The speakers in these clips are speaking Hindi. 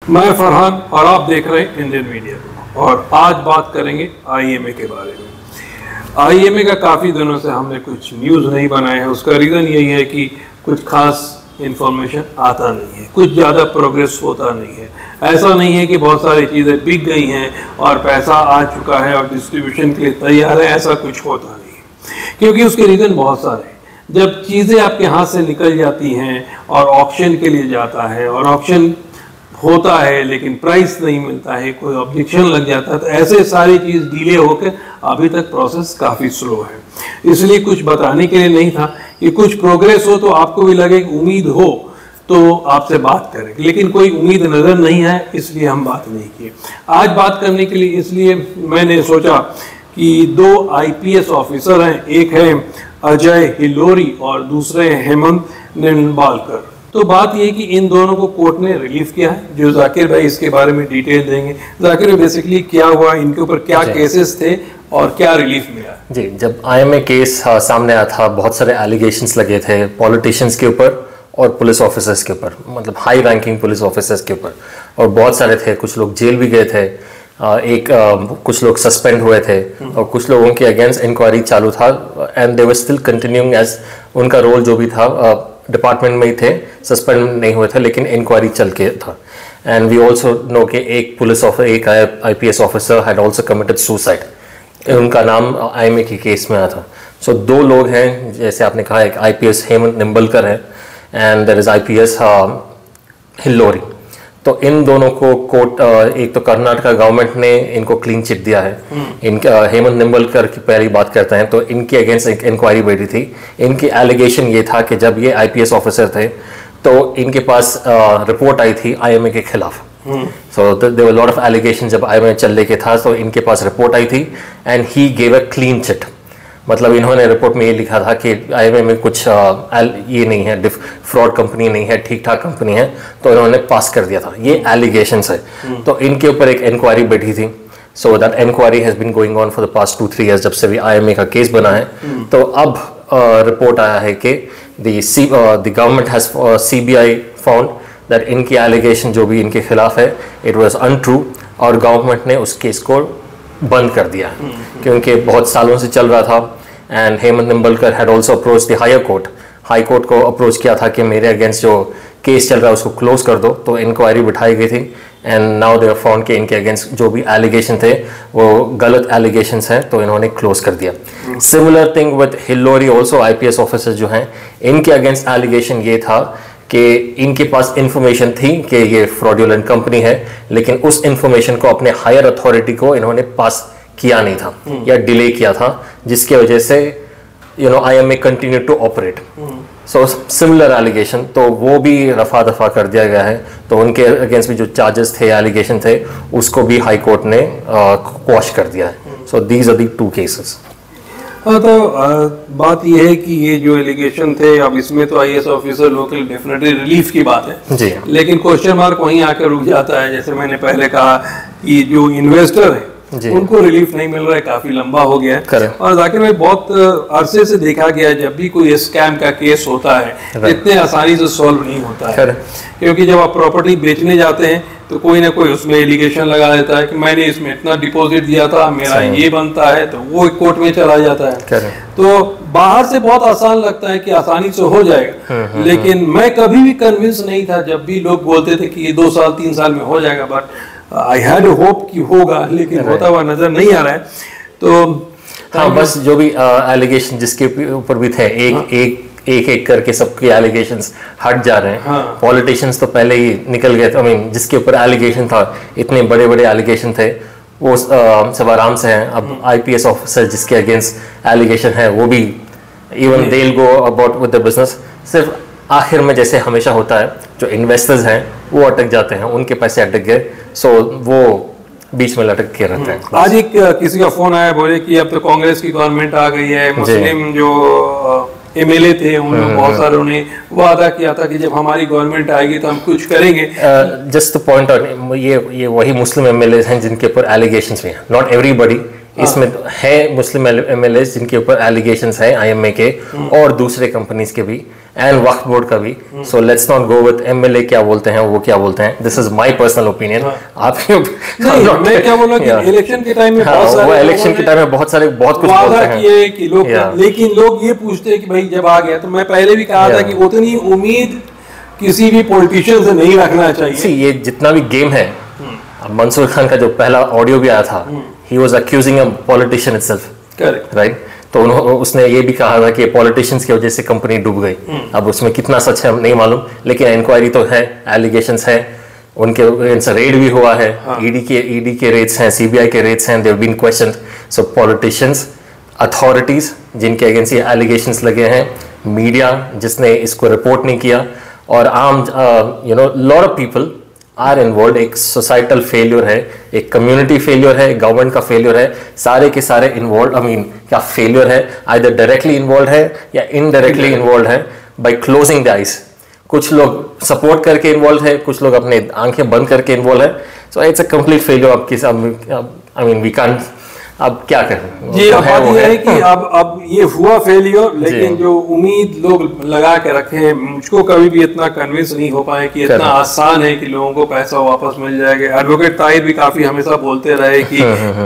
मैं फरहान और आप देख रहे हैं इंडियन मीडिया और आज बात करेंगे आईएमए के बारे में। आईएमए का काफ़ी दिनों से हमने कुछ न्यूज़ नहीं बनाया है। उसका रीज़न यही है कि कुछ खास इंफॉर्मेशन आता नहीं है, कुछ ज़्यादा प्रोग्रेस होता नहीं है। ऐसा नहीं है कि बहुत सारी चीज़ें बिक गई हैं और पैसा आ चुका है और डिस्ट्रीब्यूशन के लिए तैयार है, ऐसा कुछ होता नहीं है। क्योंकि उसके रीज़न बहुत सारे हैं। जब चीज़ें आपके हाथ से निकल जाती हैं और ऑक्शन के लिए जाता है और ऑक्शन होता है लेकिन प्राइस नहीं मिलता है, कोई ऑब्जेक्शन लग जाता है, तो ऐसे सारी चीज़ डिले होकर अभी तक प्रोसेस काफ़ी स्लो है। इसलिए कुछ बताने के लिए नहीं था कि कुछ प्रोग्रेस हो तो आपको भी लगे कि उम्मीद हो तो आपसे बात करें, लेकिन कोई उम्मीद नज़र नहीं है, इसलिए हम बात नहीं की। आज बात करने के लिए इसलिए मैंने सोचा कि दो आईपीएस ऑफिसर हैं, एक है अजय हिल्लोरी और दूसरे हैं हेमंत निम्बालकर। तो बात यह कि इन दोनों को कोर्ट ने रिलीफ किया है, जो जाकिर भाई इसके बारे में डिटेल देंगे। जाकिर भाई, बेसिकली क्या हुआ, इनके ऊपर क्या केसेस थे और क्या रिलीफ मिला? जी, जब आईएमए केस सामने आया था, बहुत सारे एलिगेशंस लगे थे पॉलिटिशियंस के ऊपर और पुलिस ऑफिसर्स के ऊपर, मतलब हाई रैंकिंग पुलिस ऑफिसर्स के ऊपर, और बहुत सारे थे। कुछ लोग जेल भी गए थे, कुछ लोग सस्पेंड हुए थे और कुछ लोगों के अगेंस्ट इंक्वायरी चालू था and they were still continuing as उनका रोल जो भी था डिपार्टमेंट में ही थे, सस्पेंड नहीं हुए थे लेकिन इंक्वायरी चल के था। एंड वी ऑल्सो नो कि एक IPS officer had also committed suicide, उनका नाम आईएमए के केस में आया था। सो दो लोग हैं, जैसे आपने कहा, एक आईपीएस हेमंत निम्बालकर है एंड देयर इज आईपीएस हिल्लोरी। तो इन दोनों को कोर्ट, एक तो कर्नाटक गवर्नमेंट ने इनको क्लीन चिट दिया है। इनका हेमंत निम्बालकर की पहली बात करते हैं तो इनके अगेंस्ट एक इंक्वायरी बैठी थी। इनकी एलिगेशन ये था कि जब ये आईपीएस ऑफिसर थे तो इनके पास रिपोर्ट आई थी आईएमए के खिलाफ। So there were lot of allegation जब आईएमए चलने के था, तो इनके पास रिपोर्ट आई थी and he gave a clean chit. मतलब इन्होंने रिपोर्ट में ये लिखा था कि आईएमए में कुछ ये नहीं है, फ्रॉड कंपनी नहीं है, ठीक ठाक कंपनी है, तो इन्होंने पास कर दिया था। ये एलिगेशंस है। तो इनके ऊपर एक इंक्वायरी बैठी थी। So that inquiry has been going on for the past 2-3 years, जब से भी आईएमए का केस बना है। तो अब रिपोर्ट आया है कि the government has CBI found that इनकी एलिगेशन जो भी इनके खिलाफ है इट वाज अनट्रू, और गवर्नमेंट ने उस केस को बंद कर दिया क्योंकि बहुत सालों से चल रहा था। And Hemant Nimbalkar had also approach the higher court, high court को अप्रोच किया था कि मेरे अगेंस्ट जो केस चल रहा है उसको क्लोज कर दो। तो इंक्वायरी बिठाई गई थी एंड नाउ दे फाउंड कि इनके अगेंस्ट जो भी एलिगेशन थे वो गलत एलिगेशंस हैं, तो इन्होंने क्लोज कर दिया। सिमिलर थिंग विद हिल्लोरी ऑल्सो, आईपीएस ऑफिसर जो हैं, इनके अगेंस्ट एलिगेशन ये था कि इनके पास इंफॉर्मेशन थी कि ये फ्रॉडुलेंट कंपनी है, लेकिन उस इंफॉर्मेशन को अपने हायर अथॉरिटी को इन्होंने पास किया नहीं था या डिले किया था, जिसकी वजह से IMA continue to operate. So similar allegation, तो वो भी रफा दफा कर दिया गया है। तो उनके अगेंस्ट भी जो चार्जेस थे, एलिगेशन थे, उसको भी हाई कोर्ट ने क्वॉश कर दिया है। So these are the 2 cases. हाँ, तो बात यह है कि ये जो एलिगेशन थे, अब इसमें तो IAS officer local definitely relief की बात है जी, लेकिन क्वेश्चन मार्क वहीं आकर रुक जाता है। जैसे मैंने पहले कहा कि जो इन्वेस्टर है उनको रिलीफ नहीं मिल रहा है, काफी लंबा हो गया है। और जाकिर भाई, बहुत अरसे से देखा गया है जब भी कोई स्कैम का केस होता है इतने आसानी से सॉल्व नहीं होता है, क्योंकि जब आप प्रॉपर्टी बेचने जाते हैं तो कोई ना कोई उसमें एलिगेशन लगा देता है कि मैंने इसमें इतना डिपॉजिट दिया था, मेरा ये बनता है, तो वो कोर्ट में चला जाता है। तो बाहर से बहुत आसान लगता है कि आसानी से हो जाएगा, लेकिन मैं कभी भी कन्विंस नहीं था जब भी लोग बोलते थे कि ये 2 साल 3 साल में हो जाएगा, बट आई हैड होप कि होगा, लेकिन होता हुआ नजर नहीं आ रहा है। तो हाँ, बस जो भी एलिगेशन जिसके ऊपर भी थे, एक करके सबके एलिगेशंस हट जा रहे हैं। पॉलिटिशियंस तो पहले ही निकल गए थे। जिसके ऊपर एलिगेशन था, इतने बड़े बड़े एलिगेशन थे, वो सब आराम से हैं। अब आईपीएस ऑफिसर जिसके अगेंस्ट एलिगेशन है वो भी even they will go about with the business. सिर्फ आखिर में जैसे हमेशा होता है, जो इन्वेस्टर्स हैं वो अटक जाते हैं, उनके पैसे अटक गए, सो वो बीच में लटक के रहते हैं। आज एक किसी का फोन आया, बोले कि अब तो कांग्रेस की गवर्नमेंट आ गई है, मुस्लिम जो एमएलए थे उन्होंने बहुत सारे ने वादा किया था कि जब हमारी गवर्नमेंट आएगी तो हम कुछ करेंगे। जस्ट टू पॉइंट आउट, ये वही मुस्लिम एमएलए हैं जिनके ऊपर एलिगेशंस भी हैं। नॉट एवरीबॉडी, इसमें है मुस्लिम एमएलए जिनके ऊपर एलिगेशंस है आईएमए के और दूसरे कंपनीज के भी एंड वक्फ बोर्ड का भी। So let's not go with MLA क्या बोलते हैं वो क्या बोलते हैं, this is my personal opinion. आपके मैं क्या बोलूं कि इलेक्शन के टाइम में बहुत सारे, वो इलेक्शन के टाइम में बहुत कुछ बोलते हैं कि लोग, लेकिन लोग ये पूछते हैं कि भाई जब आ गया, तो मैं पहले भी कहा था कि उतनी उम्मीद किसी भी पॉलिटिशियन से नहीं रखना चाहिए। ये जितना भी गेम है, मंसूर खान का जो पहला ऑडियो भी आया था, he was accusing a politician itself, right? तो उसने ये भी कहा था कि पॉलिटिशियंस की वजह से कंपनी डूब गई। अब उसमें कितना सच है नहीं मालूम, लेकिन इंक्वायरी तो है, एलिगेशंस है, उनके रेड भी हुआ है। ईडी के रेड्स हैं, सीबीआई के रेड्स हैं, they have been questioned. So politicians, authorities जिनके अगेंस्ट ये एलिगेशंस लगे हैं, मीडिया जिसने इसको रिपोर्ट नहीं किया, और आम lot of people are involve. एक सोसाइटल फेलियर है, एक कम्युनिटी फेलियर है, गवर्नमेंट का फेलियर है, सारे के सारे इन्वॉल्व। आई मीन क्या फेलियर है, आइदर डायरेक्टली इन्वॉल्व है या इनडायरेक्टली इन्वॉल्व है बाय क्लोजिंग द आइज। कुछ लोग सपोर्ट करके इन्वॉल्व है, कुछ लोग अपने आंखें बंद करके इन्वॉल्व है। So it's a complete failure. I mean we can't, अब क्या करें जी। अब बात यह है कि अब ये हुआ फेलियर, लेकिन जो उम्मीद लोग लगा के रखे हैं, मुझको कभी भी इतना कन्विंस नहीं हो पाए कि इतना आसान है कि लोगों को पैसा वापस मिल जाएगा। एडवोकेट ताहिर भी काफी हमेशा बोलते रहे कि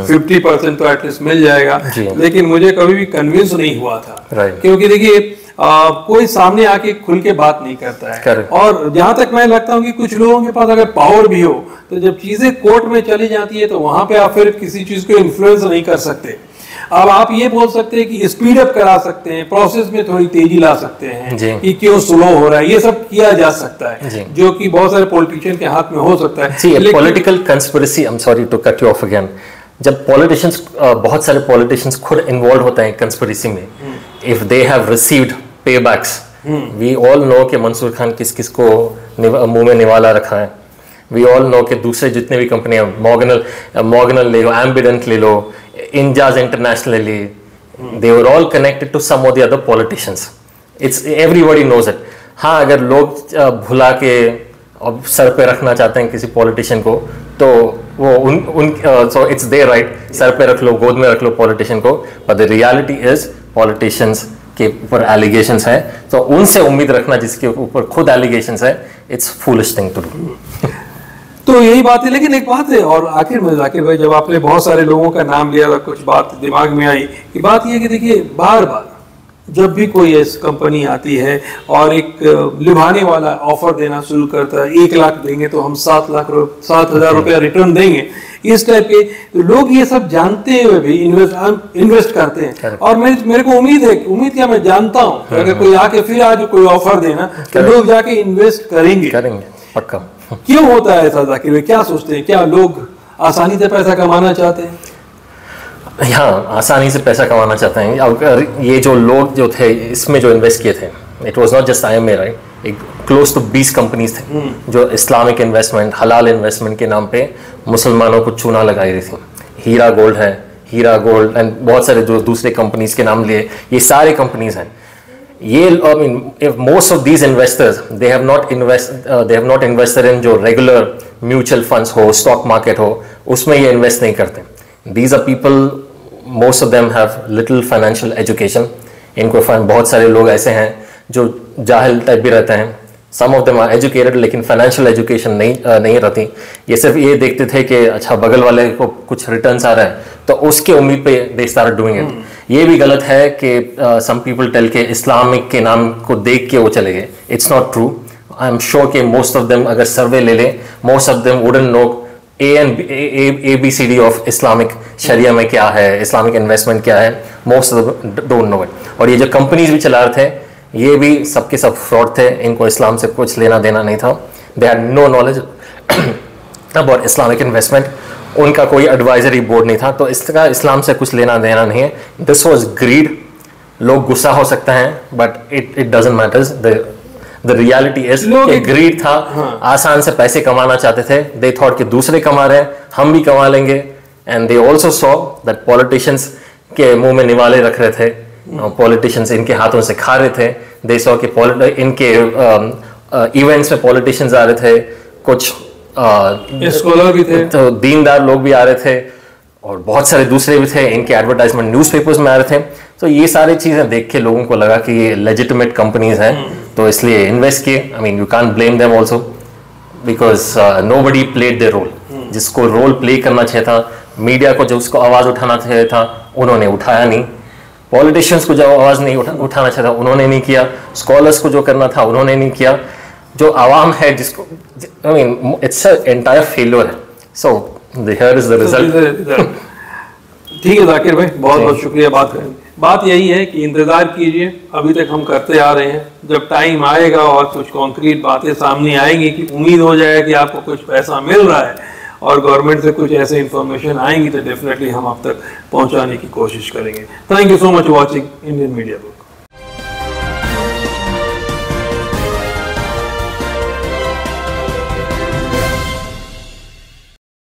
50% तो एटलीस्ट मिल जाएगा, लेकिन मुझे कभी भी कन्विंस नहीं हुआ था। क्योंकि देखिए कोई सामने आके खुल के बात नहीं करता है। और जहां तक मैं लगता हूँ कि कुछ लोगों के पास अगर पावर भी हो, तो जब चीजें कोर्ट में चली जाती है तो वहां पे आप फिर किसी चीज को इन्फ्लुएंस नहीं कर सकते। अब आप ये बोल सकते हैं कि स्पीड अप करा सकते हैं, प्रोसेस में थोड़ी तेजी ला सकते हैं कि क्यों स्लो हो रहा है, ये सब किया जा सकता है, जो कि बहुत सारे पॉलिटिशियन के हाथ में हो सकता है। Political conspiracy, I am sorry to cut you off again, जब पॉलिटिशियंस, बहुत सारे पॉलिटिशियंस खुद इन्वॉल्व होते हैं कंस्पिरेसी में, if they have received paybacks, we all know कि मंसूर खान किस किस को मुंह में निवाला रखा है। वी ऑल नो कि दूसरे जितने भी कंपनियां, मॉर्गनल ले लो, एम्बिडेंट ले लो, इंजाज इंटरनेशनल ले ली, they were all connected to some of the other politicians. It's everybody knows it. हाँ, अगर लोग भुला के अब सर पे रखना चाहते हैं किसी पॉलिटिशियन को, तो वो सो इट्स देयर राइट, सर पे रख लो, गोद में रख लो पॉलिटिशियन को, but the reality is politicians के ऊपर एलिगेशंस है, तो उनसे उम्मीद रखना जिसके ऊपर खुद एलिगेशंस है, it's foolish thing to do. तो यही बात है। लेकिन एक बात है, और आखिर में जाकिर भाई, जब आपने बहुत सारे लोगों का नाम लिया था, कुछ बात दिमाग में आई कि बात यह कि देखिए, बार बार जब भी कोई ऐसी कंपनी आती है और एक लुभाने वाला ऑफर देना शुरू करता है, 1 लाख देंगे तो हम 7,000 रुपया रिटर्न देंगे, इस टाइप के लोग ये सब जानते हुए भी इन्वेस्ट करते हैं। और मेरे को उम्मीद क्या, मैं जानता हूँ अगर कोई आके फिर आज कोई ऑफर देना तो लोग जाके इन्वेस्ट करेंगे पक्का। क्यों होता है ऐसा जाकिर भाई, क्या सोचते हैं? क्या लोग आसानी से पैसा कमाना चाहते हैं? हाँ, आसानी से पैसा कमाना चाहते हैं। अब ये जो लोग जो थे इसमें जो इन्वेस्ट किए थे, it was not just IMA, right, एक क्लोज टू 20 कंपनीज थे जो इस्लामिक इन्वेस्टमेंट, हलाल इन्वेस्टमेंट के नाम पे मुसलमानों को चूना लगाई रही थी। हीरा गोल्ड एंड बहुत सारे जो दूसरे कंपनीज के नाम लिए, ये सारे कंपनीज हैं। ये I mean if most of these investors they have not invested in जो रेगुलर म्यूचुअल फंड्स हो, स्टॉक मार्केट हो, उसमें ये इन्वेस्ट नहीं करते। These are people, most of them have little financial education. इनको बहुत सारे लोग ऐसे हैं जो जाहिल टाइप भी रहते हैं। Some of them are educated, लेकिन financial education नहीं रहती। ये सिर्फ ये देखते थे कि अच्छा बगल वाले को कुछ रिटर्न्स आ रहा है, तो उसके उम्मीद पे they started doing it. ये भी गलत है कि some people tell के इस्लामिक के नाम को देख के वो चले गए। It's not true. I'm sure कि most of them अगर सर्वे ले लें, most of them wouldn't know ABCD of Islamic शरिया में क्या है, इस्लामिक इन्वेस्टमेंट क्या है, मोस्ट डोंट नो इट। और ये जो कंपनीज भी चला रहे थे, ये भी सबके सब फ्रॉड थे, इनको इस्लाम से कुछ लेना देना नहीं था। They had no knowledge about Islamic investment, उनका कोई एडवाइजरी बोर्ड नहीं था, तो इसका इस्लाम से कुछ लेना देना नहीं है। This was greed. लोग गुस्सा हो सकते हैं, but it doesn't matter. The reality is कि ग्रीड था। आसान से पैसे कमाना चाहते थे। They thought कि दूसरे कमा रहे हैं, हम भी कमा लेंगे। And they also saw that politicians के मुंह में निवाले रख रहे थे, politicians इनके हाथों से खा रहे थे। They saw कि इनके इवेंट्स में politicians आ रहे थे, कुछ स्कॉलर भी थे, तो दीनदार लोग भी आ रहे थे, और बहुत सारे दूसरे भी थे, इनके एडवर्टाइजमेंट न्यूज़पेपर्स में आ रहे थे। तो ये सारी चीज़ें देख के लोगों को लगा कि ये लेजिटिमेट कंपनीज हैं, तो इसलिए इन्वेस्ट किए। I mean you can't blame them also because nobody played their role. जिसको रोल प्ले करना चाहिए था, मीडिया को जो उसको आवाज़ उठाना चाहिए था, उन्होंने उठाया नहीं। पॉलिटिशियंस को जो आवाज़ नहीं उठाना चाहिए था, उन्होंने नहीं किया। स्कॉलर्स को जो करना था, उन्होंने नहीं किया। जो आवाम है जिसको, I mean it's a entire failure है। So here is the result. ठीक है जाकिर भाई, बहुत बहुत शुक्रिया। बात यही है कि इंतजार कीजिए, अभी तक हम करते आ रहे हैं। जब टाइम आएगा और कुछ कॉन्क्रीट बातें सामने आएंगी कि उम्मीद हो जाए कि आपको कुछ पैसा मिल रहा है और गवर्नमेंट से कुछ ऐसे इंफॉर्मेशन आएंगी, तो डेफिनेटली हम आप तक पहुंचाने की कोशिश करेंगे। Thank you so much watching Indian media book.